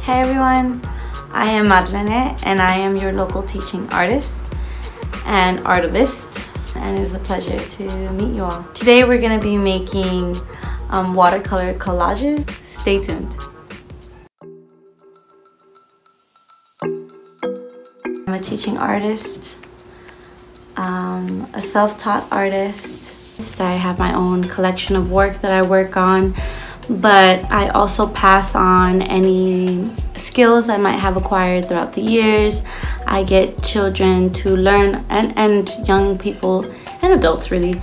Hey everyone, I am Marlené and I am your local teaching artist and artivist, and it is a pleasure to meet you all. Today we're going to be making watercolor collages. Stay tuned. I'm a teaching artist, a self-taught artist. I have my own collection of work that I work on, but I also pass on any skills I might have acquired throughout the years. I get children to learn, and young people and adults really,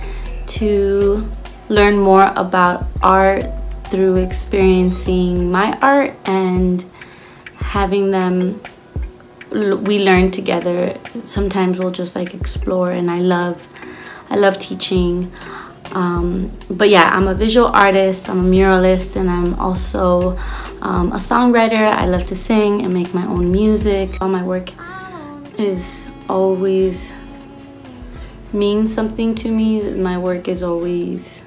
to learn more about art through experiencing my art and having them, we learn together. Sometimes we'll just like explore, and I love teaching. But yeah, I'm a visual artist, I'm a muralist, and I'm also a songwriter. I love to sing and make my own music. All my work is always means something to me. My work is always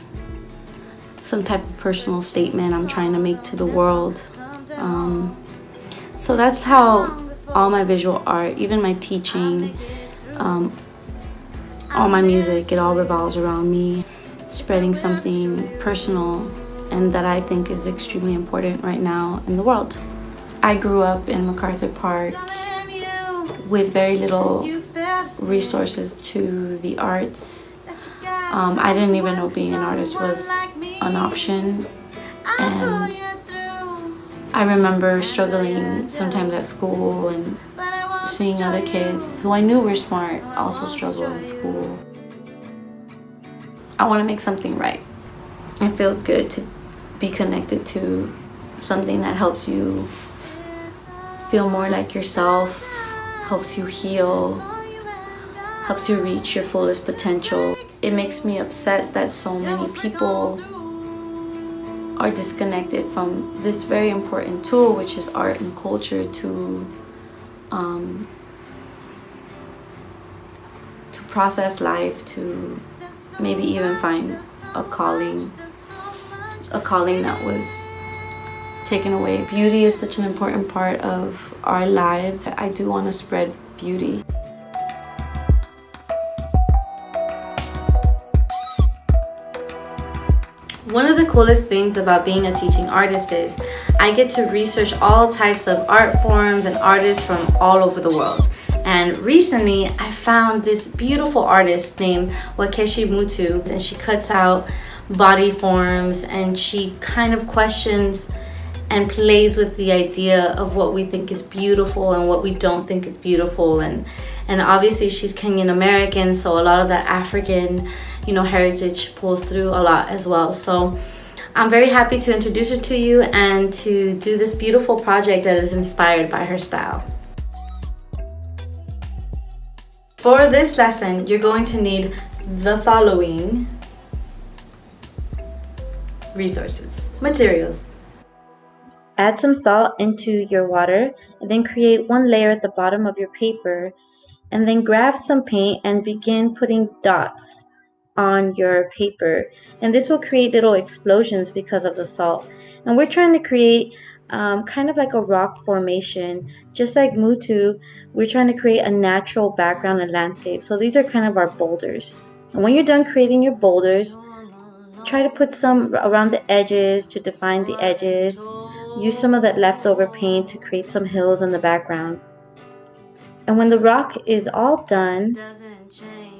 some type of personal statement I'm trying to make to the world. So that's how all my visual art, even my teaching, all my music, it all revolves around me spreading something personal and that I think is extremely important right now in the world. I grew up in MacArthur Park with very little resources to the arts. I didn't even know being an artist was an option, and I remember struggling sometimes at school and seeing other kids who I knew were smart also struggle in school. I want to make something right. It feels good to be connected to something that helps you feel more like yourself, helps you heal, helps you reach your fullest potential. It makes me upset that so many people are disconnected from this very important tool, which is art and culture, to process life, to maybe even find a calling that was taken away. Beauty is such an important part of our lives. I do want to spread beauty. One of the coolest things about being a teaching artist is I get to research all types of art forms and artists from all over the world. And recently I found this beautiful artist named Wangechi Mutu, and she cuts out body forms and she kind of questions and plays with the idea of what we think is beautiful and what we don't think is beautiful. And obviously she's Kenyan American, so a lot of that African, you know, heritage pulls through a lot as well. So I'm very happy to introduce her to you and to do this beautiful project that is inspired by her style. For this lesson, you're going to need the following resources. Materials. Add some salt into your water and then create one layer at the bottom of your paper, and then grab some paint and begin putting dots on your paper, and this will create little explosions because of the salt. And we're trying to create kind of like a rock formation, just like Mutu. We're trying to create a natural background and landscape. So these are kind of our boulders, and when you're done creating your boulders, try to put some around the edges to define the edges. Use some of that leftover paint to create some hills in the background. And when the rock is all done,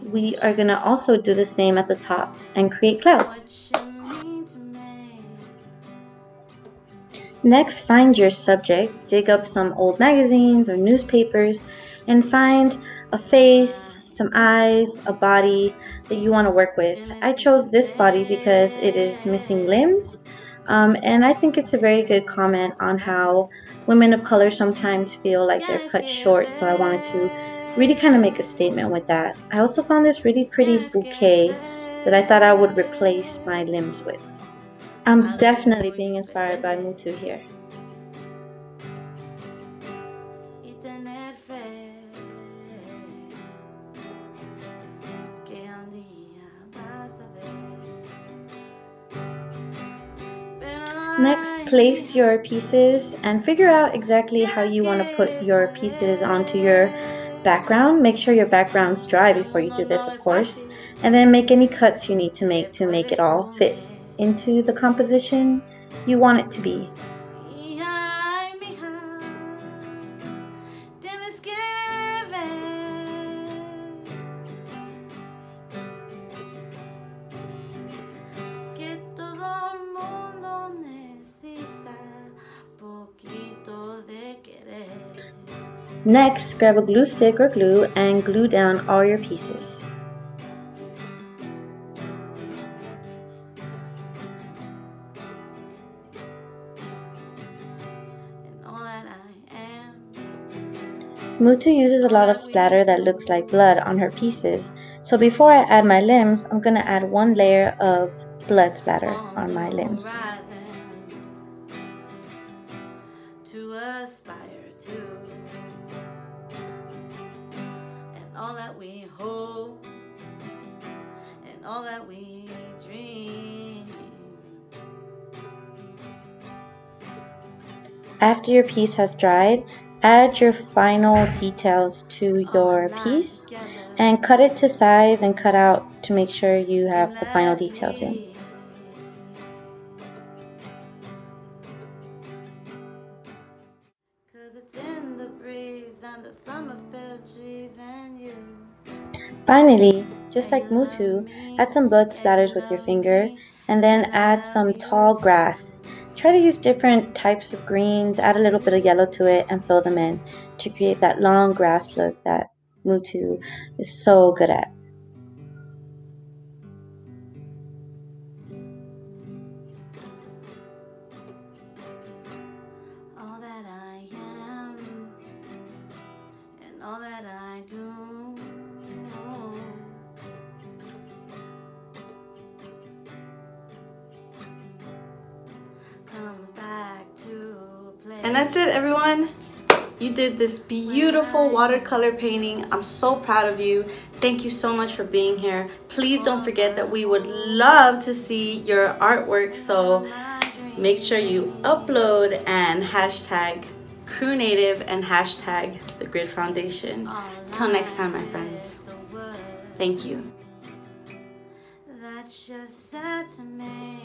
we are going to also do the same at the top and create clouds. Next, find your subject. Dig up some old magazines or newspapers and find a face, some eyes, a body that you want to work with. I chose this body because it is missing limbs, and I think it's a very good comment on how women of color sometimes feel like they're cut short, so I wanted to really kind of make a statement with that. I also found this really pretty bouquet that I thought I would replace my limbs with. I'm definitely being inspired by Mutu here. Next, place your pieces and figure out exactly how you want to put your pieces onto your background. Make sure your background's dry before you do this, of course. And then make any cuts you need to make it all fit into the composition you want it to be. Next, grab a glue stick or glue and glue down all your pieces. Mutu uses a lot of splatter that looks like blood on her pieces, so before I add my limbs, I'm going to add one layer of blood splatter on my limbs. To aspire to, and all that we hope, and all that we dream. After your piece has dried, add your final details to your piece and cut it to size and cut out to make sure you have the final details in. Finally, just like Mutu, add some blood splatters with your finger and then add some tall grass. Try to use different types of greens, add a little bit of yellow to it and fill them in to create that long grass look that Mutu is so good at. All that I am and all that I do comes back to play. And that's it, everyone. You did this beautiful watercolor painting. I'm so proud of you. Thank you so much for being here. Please don't forget that we would love to see your artwork, so make sure you upload and hashtag CrewNative and hashtag the Grid Foundation. Till next time, my friends. Thank you. That's just sad to me.